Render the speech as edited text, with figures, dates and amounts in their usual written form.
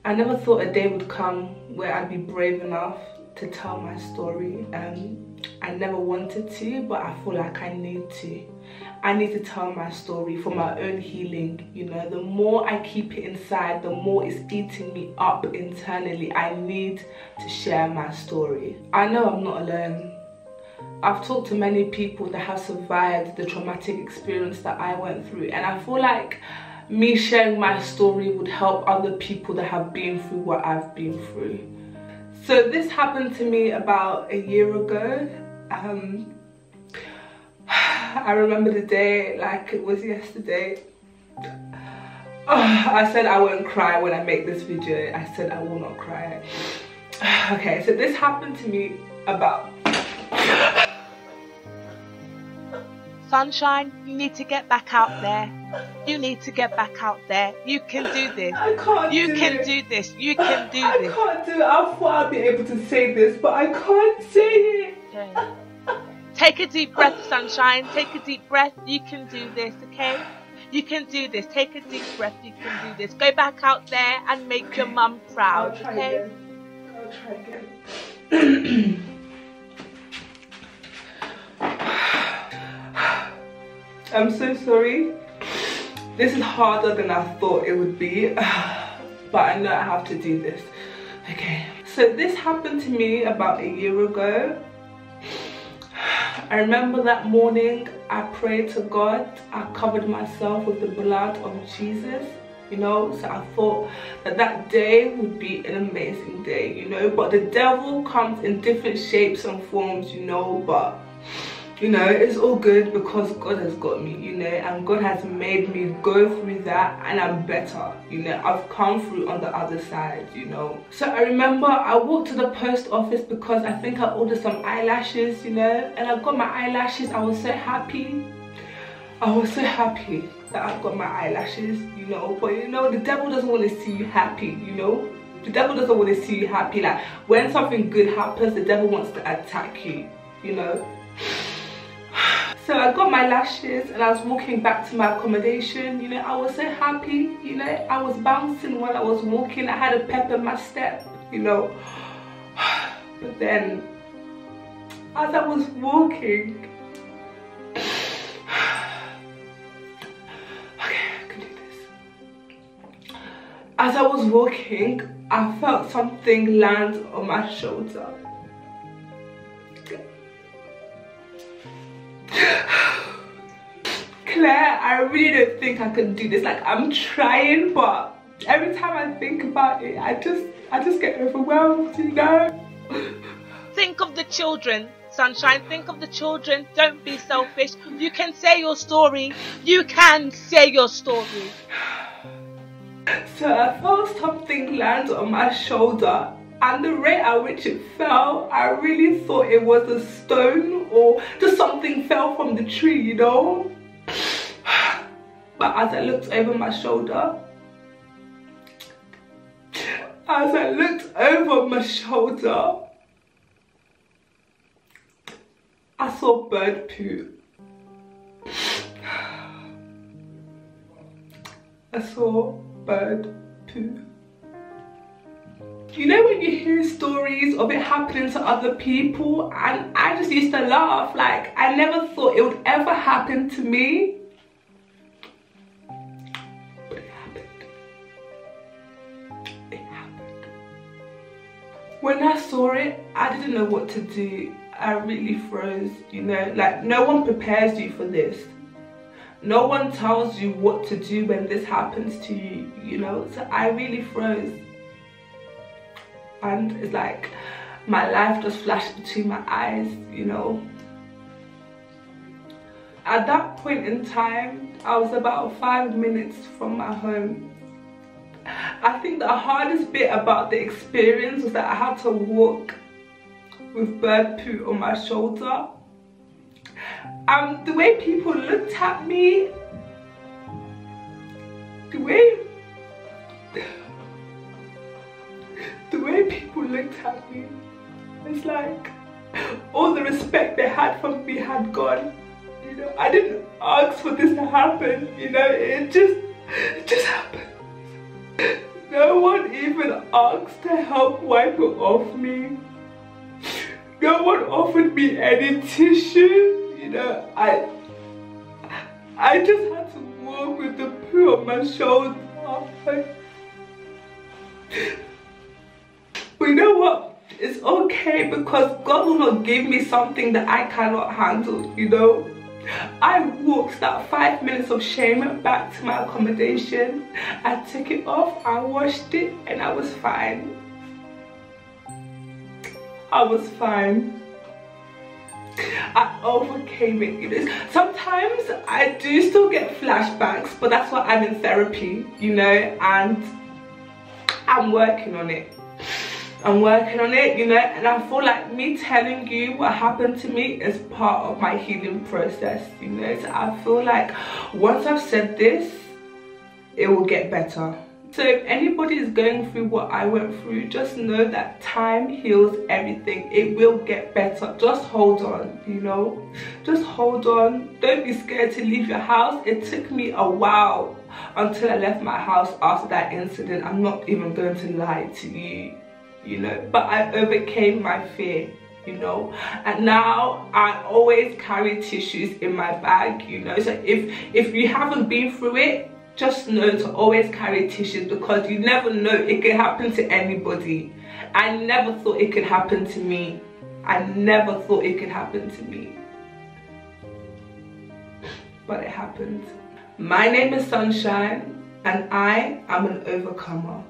I never thought a day would come where I'd be brave enough to tell my story. I never wanted to, but I feel like I need to. I need to tell my story for my own healing. You know, the more I keep it inside, the more it's eating me up internally. I need to share my story. I know I'm not alone. I've talked to many people that have survived the traumatic experience that I went through, and I feel like me sharing my story would help other people that have been through what I've been through. So this happened to me about a year ago. I remember the day like it was yesterday. I said I won't cry when I make this video. I said I will not cry. Okay, so this happened to me about... Sunshine, you need to get back out there. You need to get back out there. You can do this. I can't You do can it. do this. You can do I this. can't do it. I thought I'd be able to say this, but I can't say it. Okay. Take a deep breath, Sunshine. Take a deep breath. You can do this, okay? You can do this. Take a deep breath. You can do this. Go back out there and make your mum proud, I'll try okay? again. I'll try again. I'm so sorry. This is harder than I thought it would be, but I know I have to do this. Okay, so this happened to me about a year ago. I remember that morning I prayed to God. I covered myself with the blood of Jesus, you know, so I thought that that day would be an amazing day, you know, but the devil comes in different shapes and forms, you know, but you know, it's all good because God has got me, you know, and God has made me go through that, and I'm better, you know. I've come through on the other side, you know. So I remember I walked to the post office because I think I ordered some eyelashes, you know, and I got my eyelashes. I was so happy. I was so happy that I got my eyelashes, you know. But you know, the devil doesn't want to see you happy, you know. The devil doesn't want to see you happy. Like when something good happens, the devil wants to attack you, you know. So I got my lashes and I was walking back to my accommodation, you know. I was so happy, you know. I was bouncing while I was walking. I had a pep in my step, you know. But then, as I was walking, okay, I can do this. As I was walking, I felt something land on my shoulder. Claire, I really don't think I can do this. Like, I'm trying, but every time I think about it, I just get overwhelmed, you know. Think of the children, Sunshine. Think of the children. Don't be selfish. You can say your story. You can say your story. So I felt something land on my shoulder, and the rate at which it fell, I really thought it was a stone or just something fell from the tree, you know. But as I looked over my shoulder, I saw bird poo. I saw bird poo. You know when you hear stories of it happening to other people, and I just used to laugh, like I never thought it would ever happen to me. But it happened. It happened. When I saw it, I didn't know what to do. I really froze, you know, like no one prepares you for this. No one tells you what to do when this happens to you, you know, so I really froze. And it's like my life just flashed between my eyes, you know. At that point in time, I was about 5 minutes from my home. I think the hardest bit about the experience was that I had to walk with bird poo on my shoulder. The way people looked at me, the way people looked at me, it's like all the respect they had for me had gone. You know, I didn't ask for this to happen, you know, it just happened. No one even asked to help wipe it off me. No one offered me any tissue, you know. I just had to walk with the poo on my shoulder. But you know what? It's okay, because God will not give me something that I cannot handle, you know. I walked that 5 minutes of shame back to my accommodation. I took it off, I washed it, and I was fine. I was fine. I overcame it, you know. Sometimes I do still get flashbacks, but that's why I'm in therapy, you know, and I'm working on it. I'm working on it, you know, and I feel like me telling you what happened to me is part of my healing process, you know. So I feel like once I've said this, it will get better. So if anybody is going through what I went through, just know that time heals everything. It will get better. Just hold on, you know. Just hold on. Don't be scared to leave your house. It took me a while until I left my house after that incident. I'm not even going to lie to you, you know. But I overcame my fear, you know. And now I always carry tissues in my bag, you know. So if you haven't been through it, just know to always carry tissues, because you never know, it can happen to anybody. I never thought it could happen to me. I never thought it could happen to me. But it happened. My name is Sunshine, and I am an overcomer.